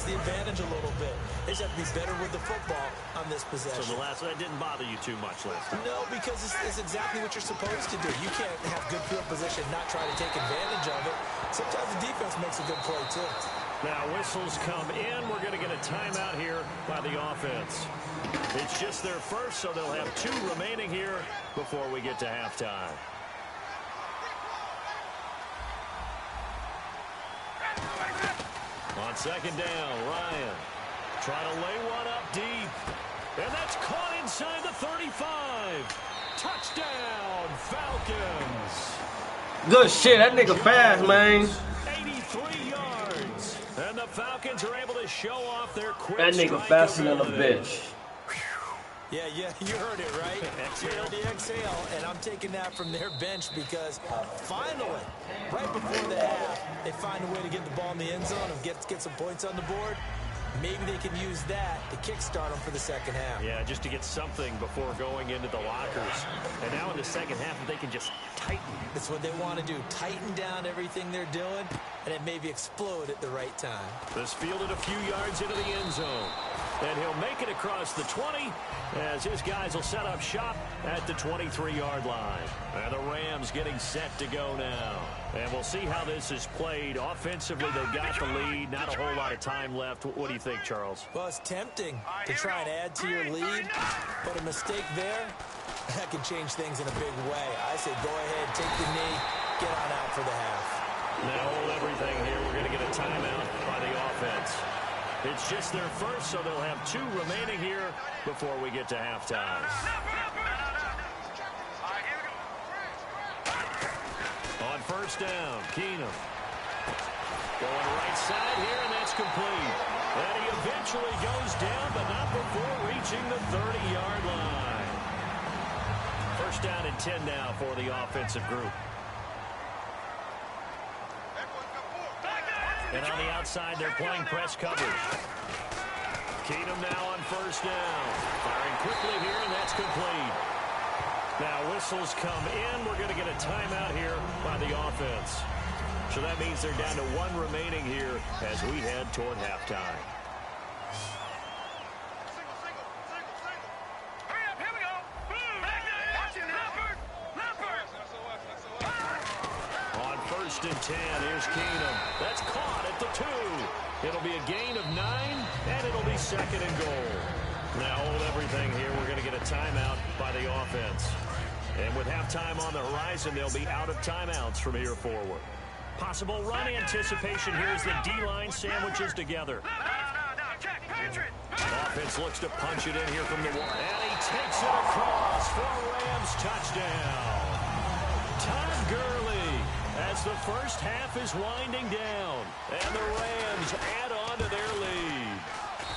the advantage a little bit. They just have to be better with the football on this possession. So that didn't bother you too much last time? No, because it's exactly what you're supposed to do. You can't have good field position and not try to take advantage of it. Sometimes the defense makes a good play, too. Now whistles come in. We're going to get a timeout here by the offense. It's just their first, so they'll have 2 remaining here before we get to halftime. On second down, Ryan trying to lay one up deep. And that's caught inside the 35. Touchdown, Falcons. Good shit. That nigga fast, man. 83 yards. And the Falcons are able to show off their quick That nigga faster than a bitch. Yeah, you heard it, right? You heard the exhale, and I'm taking that from their bench because finally, right before the half, they find a way to get the ball in the end zone and get some points on the board. Maybe they can use that to kickstart them for the second half. Yeah, just to get something before going into the lockers. And now in the second half, if they can just tighten. That's what they want to do. Tighten down everything they're doing, and it maybe explode at the right time. This fielded a few yards into the end zone. And he'll make it across the 20 as his guys will set up shop at the 23-yard line. And the Rams getting set to go now. And we'll see how this is played. Offensively, they've got the lead. Not a whole lot of time left. What do you think, Charles? Well, it's tempting to try and add to your lead, but a mistake there, that can change things in a big way. I say go ahead, take the knee, get on out for the half. Now hold everything here. We're going to get a timeout by the offense. It's just their first, so they'll have 2 remaining here before we get to halftime. On first down, Keenum. Going right side here, and that's complete. And he eventually goes down, but not before reaching the 30-yard line. First down and 10 now for the offensive group. And on the outside, they're playing press coverage. Keenum now on first down. Firing quickly here, and that's complete. Now whistles come in. We're going to get a timeout here by the offense. So that means they're down to 1 remaining here as we head toward halftime. On first and 10, here's Keenum. That's caught at the 2. It'll be a gain of 9, and it'll be second and goal. Now hold everything here. We're going to get a timeout by the offense. And with halftime on the horizon, they'll be out of timeouts from here forward. Possible run anticipation here as the D-line sandwiches together. Offense looks to punch it in here from the 1. And he takes it across for a Rams touchdown. Todd Gurley as the first half is winding down. And the Rams add on to their lead.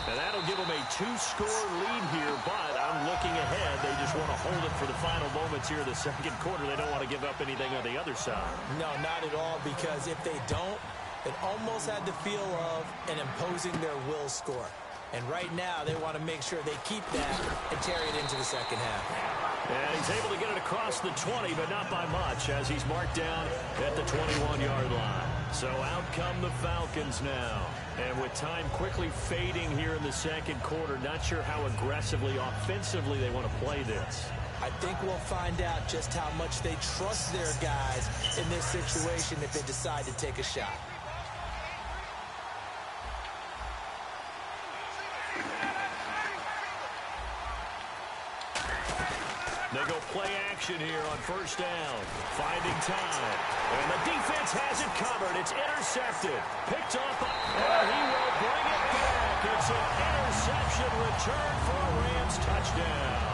And that'll give them a 2-score lead here, but I'm looking ahead. They just want to hold it for the final moments here in the second quarter. They don't want to give up anything on the other side. No, not at all, because if they don't, it almost had the feel of an imposing their will score. And right now, they want to make sure they keep that and carry it into the second half. And he's able to get it across the 20, but not by much, as he's marked down at the 21-yard line. So out come the Falcons now. And with time quickly fading here in the second quarter, not sure how aggressively, offensively they want to play this. I think we'll find out just how much they trust their guys in this situation if they decide to take a shot. They go play action here on first down. Finding time. And the defense has it covered. It's intercepted. Picked up. And he will bring it back. It's an interception return for a Rams touchdown.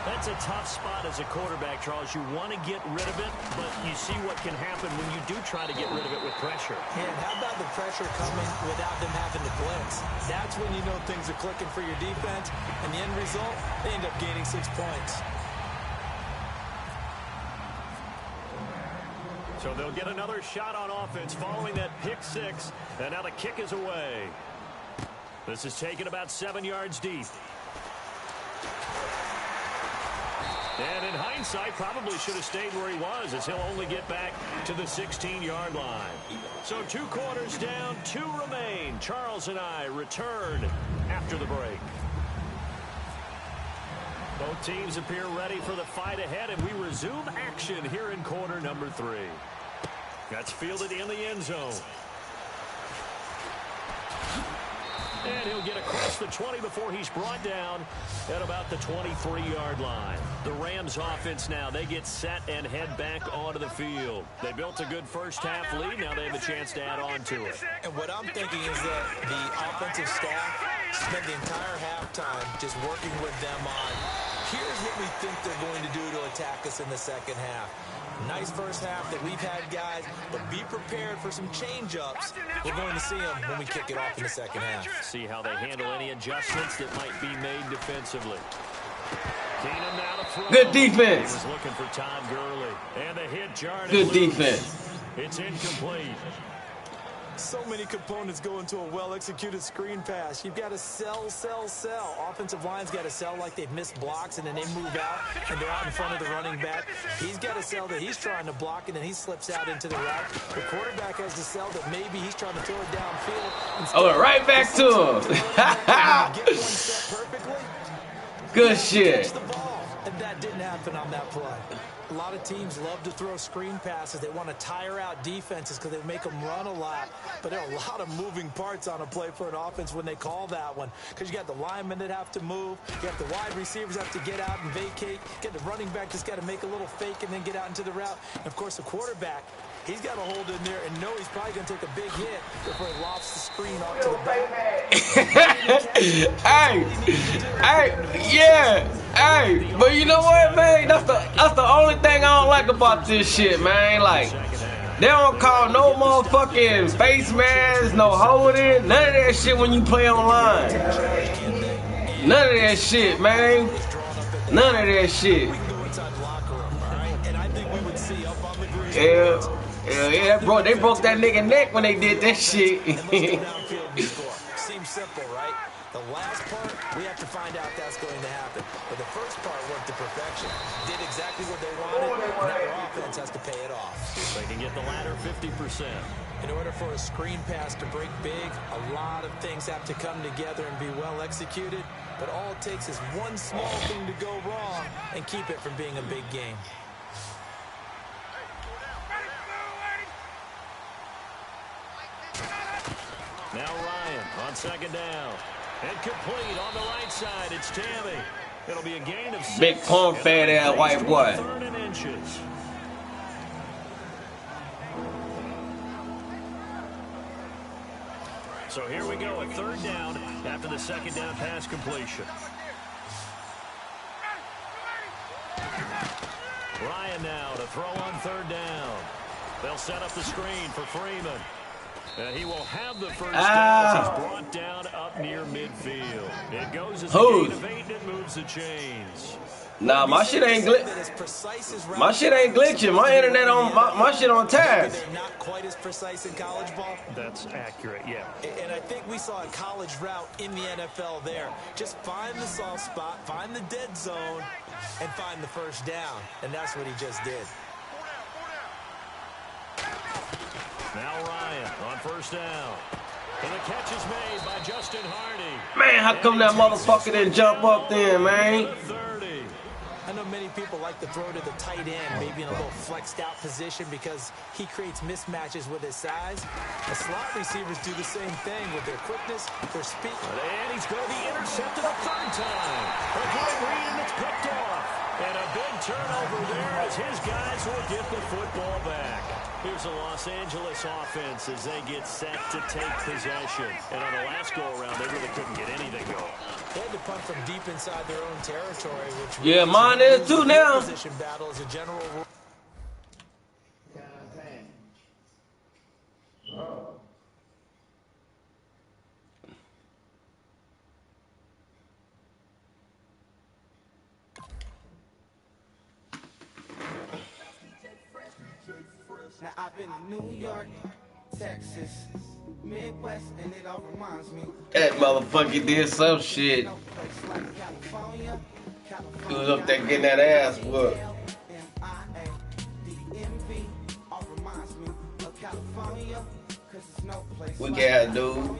That's a tough spot as a quarterback, Charles. You want to get rid of it, but you see what can happen when you do try to get rid of it with pressure. And how about the pressure coming without them having to blitz? That's when you know things are clicking for your defense. And the end result, they end up gaining 6 points. So they'll get another shot on offense following that pick 6. And now the kick is away. This is taken about 7 yards deep. And in hindsight, probably should have stayed where he was, as he'll only get back to the 16-yard line. So 2 quarters down, 2 remain. Charles and I return after the break. Both teams appear ready for the fight ahead, and we resume action here in quarter number 3. That's fielded in the end zone. And he'll get across the 20 before he's brought down at about the 23-yard line. The Rams offense now, they get set and head back onto the field. They built a good first-half lead. Now they have a chance to add on to it. And what I'm thinking is that the offensive staff spent the entire halftime just working with them on, here's what we think they're going to do to attack us in the second half. Nice first half that we've had, guys, but be prepared for some change-ups. We're going to see them when we kick it off in the second half. See how they handle any adjustments that might be made defensively. Keenum now to throw. Good defense. He was looking for Todd Gurley. And the hit jarred. Good defense. It's incomplete. So many components go into a well-executed screen pass. You've got to sell. Offensive line's got to sell like they've missed blocks, and then they move out, and they're out in front of the running back. He's got to sell that he's trying to block, and then he slips out into the route. The quarterback has to sell that maybe he's trying to throw it downfield. Oh, right back to him. Get one set perfectly. Good shit. Catch the ball, and that didn't happen on that play. A lot of teams love to throw screen passes. They want to tire out defenses because they make them run a lot. But there are a lot of moving parts on a play for an offense when they call that one. Because you got the linemen that have to move. You have the wide receivers have to get out and vacate. You got the running back that's got to make a little fake and then get out into the route. And, of course, the quarterback, he's got to hold in there and know he's probably going to take a big hit before he lofts the screen off to the back. Hey, but you know what, man? That's the only thing I don't like about this shit, man. Like, they don't call no motherfucking face masks, no holding, none of that shit when you play online. None of that shit, man. None of that shit. Yeah, bro, they broke that nigga neck when they did that shit. Seems simple, right? The last part, we have to find out that's going to happen. But the first part worked to perfection. Did exactly what they wanted. Now their offense has to pay it off. They can get the latter 50%. In order for a screen pass to break big, a lot of things have to come together and be well executed. But all it takes is one small thing to go wrong and keep it from being a big game. Now Ryan on second down. And complete on the right side. It's Tammy. It'll be a gain of 6. Big pump fat ass white boy. 3rd and inches. So here we go, a 3rd down after the 2nd down pass completion. Ryan now to throw on 3rd down. They'll set up the screen for Freeman. He will have the first down as he's brought down up near midfield. It goes as a gain of 8 and moves the chains. Nah, my shit ain't My shit ain't glitching. My internet on my shit on task. They're not quite as precise in college ball. That's accurate, yeah. And I think we saw a college route in the NFL there. Just find the soft spot, find the dead zone, and find the first down. And that's what he just did. Now Ryan on 1st down. And the catch is made by Justin Hardy. Man, how come that motherfucker didn't jump up then, man? 30. I know many people like to throw to the tight end, maybe in a little flexed out position because he creates mismatches with his size. The slot receivers do the same thing with their quickness, their speed. And he's going to be intercepted a 3rd time. A good read and it's picked off. And a big turnover there as his guys will get the football back. Here's the Los Angeles offense as they get set to take possession. And on the last go-around, they really couldn't get anything going. They had to punt from deep inside their own territory, which yeah, mine is too now. Position battle is a general rule. Now I've been in New York, Texas, Midwest, and it all reminds me. That motherfucker did some shit. he was up there getting that ass whooped. We got dude.